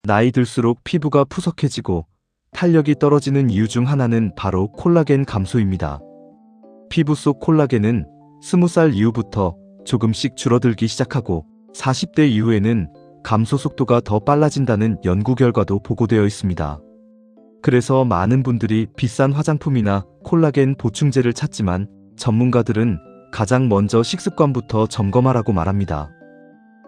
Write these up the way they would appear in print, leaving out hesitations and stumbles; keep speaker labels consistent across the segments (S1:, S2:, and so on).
S1: 나이 들수록 피부가 푸석해지고 탄력이 떨어지는 이유 중 하나는 바로 콜라겐 감소입니다. 피부 속 콜라겐은 20살 이후부터 조금씩 줄어들기 시작하고 40대 이후에는 감소 속도가 더 빨라진다는 연구 결과도 보고되어 있습니다. 그래서 많은 분들이 비싼 화장품이나 콜라겐 보충제를 찾지만 전문가들은 가장 먼저 식습관부터 점검하라고 말합니다.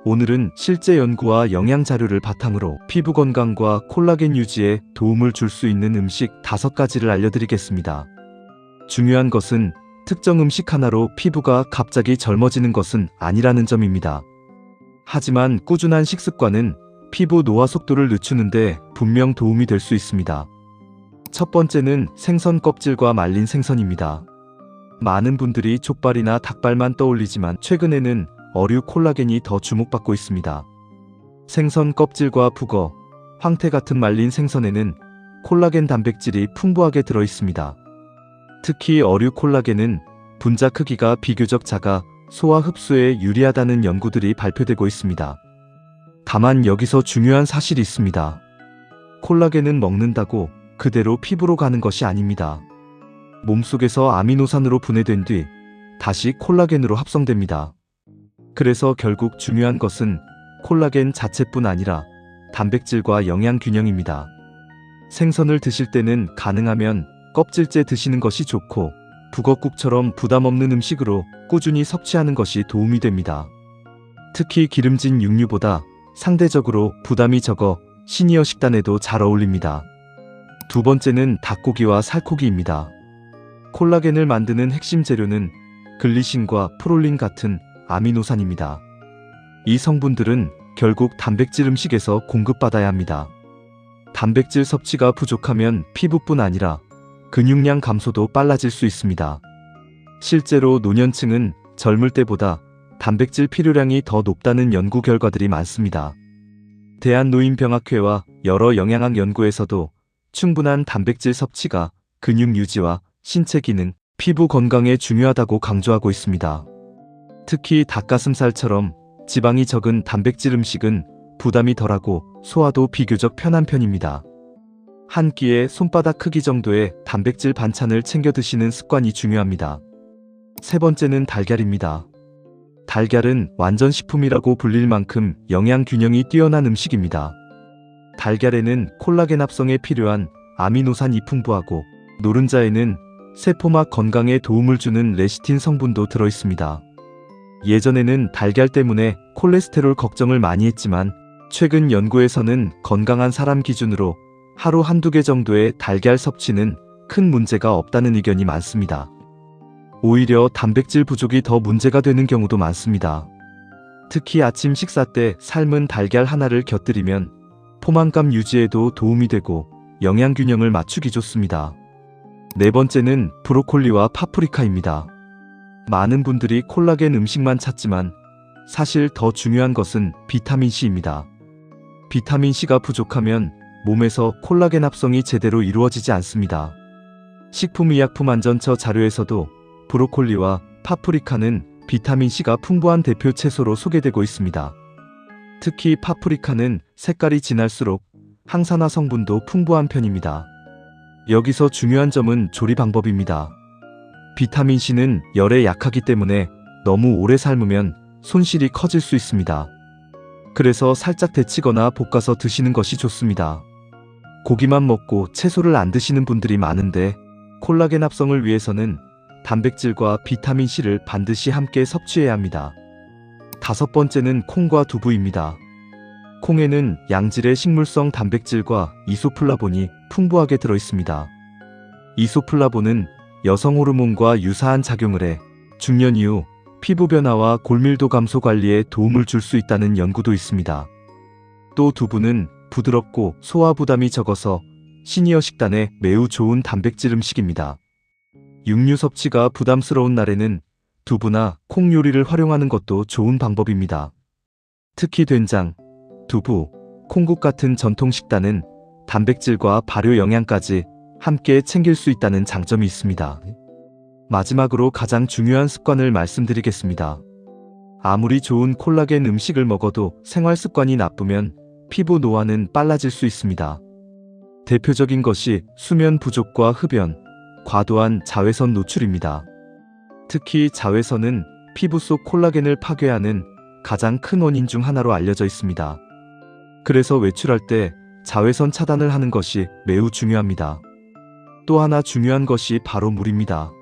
S1: 오늘은 실제 연구와 영양 자료를 바탕으로 피부 건강과 콜라겐 유지에 도움을 줄 수 있는 음식 5가지를 알려드리겠습니다. 중요한 것은 특정 음식 하나로 피부가 갑자기 젊어지는 것은 아니라는 점입니다. 하지만 꾸준한 식습관은 피부 노화 속도를 늦추는데 분명 도움이 될 수 있습니다. 첫 번째는 생선 껍질과 말린 생선입니다. 많은 분들이 족발이나 닭발만 떠올리지만 최근에는 어류 콜라겐이 더 주목받고 있습니다. 생선 껍질과 북어, 황태 같은 말린 생선에는 콜라겐 단백질이 풍부하게 들어 있습니다. 특히 어류 콜라겐은 분자 크기가 비교적 작아 소화 흡수에 유리하다는 연구들이 발표되고 있습니다. 다만 여기서 중요한 사실이 있습니다. 콜라겐은 먹는다고 그대로 피부로 가는 것이 아닙니다. 몸속에서 아미노산으로 분해된 뒤 다시 콜라겐으로 합성됩니다. 그래서 결국 중요한 것은 콜라겐 자체뿐 아니라 단백질과 영양 균형입니다. 생선을 드실 때는 가능하면 껍질째 드시는 것이 좋고 북어국처럼 부담 없는 음식으로 꾸준히 섭취하는 것이 도움이 됩니다. 특히 기름진 육류보다 상대적으로 부담이 적어 시니어 식단에도 잘 어울립니다. 두 번째는 닭고기와 살코기입니다. 콜라겐을 만드는 핵심 재료는 글리신과 프롤린 같은 아미노산입니다. 이 성분들은 결국 단백질 음식에서 공급받아야 합니다. 단백질 섭취가 부족하면 피부뿐 아니라 근육량 감소도 빨라질 수 있습니다. 실제로 노년층은 젊을 때보다 단백질 필요량이 더 높다는 연구 결과들이 많습니다. 대한노인병학회와 여러 영양학 연구에서도 충분한 단백질 섭취가 근육 유지와 신체 기능, 피부 건강에 중요하다고 강조하고 있습니다. 특히 닭가슴살처럼 지방이 적은 단백질 음식은 부담이 덜하고 소화도 비교적 편한 편입니다. 한 끼에 손바닥 크기 정도의 단백질 반찬을 챙겨 드시는 습관이 중요합니다. 세 번째는 달걀입니다. 달걀은 완전식품이라고 불릴 만큼 영양 균형이 뛰어난 음식입니다. 달걀에는 콜라겐 합성에 필요한 아미노산이 풍부하고 노른자에는 세포막 건강에 도움을 주는 레시틴 성분도 들어있습니다. 예전에는 달걀 때문에 콜레스테롤 걱정을 많이 했지만 최근 연구에서는 건강한 사람 기준으로 하루 한두 개 정도의 달걀 섭취는 큰 문제가 없다는 의견이 많습니다. 오히려 단백질 부족이 더 문제가 되는 경우도 많습니다. 특히 아침 식사 때 삶은 달걀 하나를 곁들이면 포만감 유지에도 도움이 되고 영양 균형을 맞추기 좋습니다. 네 번째는 브로콜리와 파프리카입니다. 많은 분들이 콜라겐 음식만 찾지만 사실 더 중요한 것은 비타민C입니다. 비타민C가 부족하면 몸에서 콜라겐 합성이 제대로 이루어지지 않습니다. 식품의약품안전처 자료에서도 브로콜리와 파프리카는 비타민C가 풍부한 대표 채소로 소개되고 있습니다. 특히 파프리카는 색깔이 진할수록 항산화 성분도 풍부한 편입니다. 여기서 중요한 점은 조리 방법입니다. 비타민C는 열에 약하기 때문에 너무 오래 삶으면 손실이 커질 수 있습니다. 그래서 살짝 데치거나 볶아서 드시는 것이 좋습니다. 고기만 먹고 채소를 안 드시는 분들이 많은데 콜라겐 합성을 위해서는 단백질과 비타민C를 반드시 함께 섭취해야 합니다. 다섯 번째는 콩과 두부입니다. 콩에는 양질의 식물성 단백질과 이소플라본이 풍부하게 들어있습니다. 이소플라본은 여성 호르몬과 유사한 작용을 해 중년 이후 피부 변화와 골밀도 감소 관리에 도움을 줄 수 있다는 연구도 있습니다. 또 두부는 부드럽고 소화 부담이 적어서 시니어 식단에 매우 좋은 단백질 음식입니다. 육류 섭취가 부담스러운 날에는 두부나 콩 요리를 활용하는 것도 좋은 방법입니다. 특히 된장, 두부, 콩국 같은 전통 식단은 단백질과 발효 영양까지 함께 챙길 수 있다는 장점이 있습니다. 마지막으로 가장 중요한 습관을 말씀드리겠습니다. 아무리 좋은 콜라겐 음식을 먹어도 생활 습관이 나쁘면 피부 노화는 빨라질 수 있습니다. 대표적인 것이 수면 부족과 흡연, 과도한 자외선 노출입니다. 특히 자외선은 피부 속 콜라겐을 파괴하는 가장 큰 원인 중 하나로 알려져 있습니다. 그래서 외출할 때 자외선 차단을 하는 것이 매우 중요합니다. 또 하나 중요한 것이 바로 물입니다.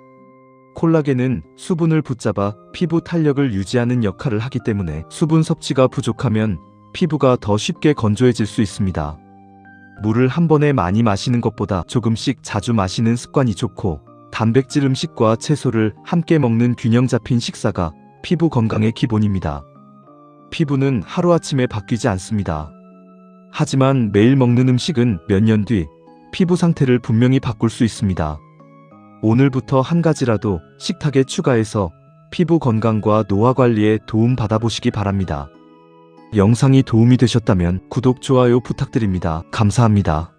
S1: 콜라겐은 수분을 붙잡아 피부 탄력을 유지하는 역할을 하기 때문에 수분 섭취가 부족하면 피부가 더 쉽게 건조해질 수 있습니다. 물을 한 번에 많이 마시는 것보다 조금씩 자주 마시는 습관이 좋고, 단백질 음식과 채소를 함께 먹는 균형 잡힌 식사가 피부 건강의 기본입니다. 피부는 하루아침에 바뀌지 않습니다. 하지만 매일 먹는 음식은 몇 년 뒤 피부 상태를 분명히 바꿀 수 있습니다. 오늘부터 한 가지라도 식탁에 추가해서 피부 건강과 노화 관리에 도움 받아보시기 바랍니다. 영상이 도움이 되셨다면 구독, 좋아요 부탁드립니다. 감사합니다.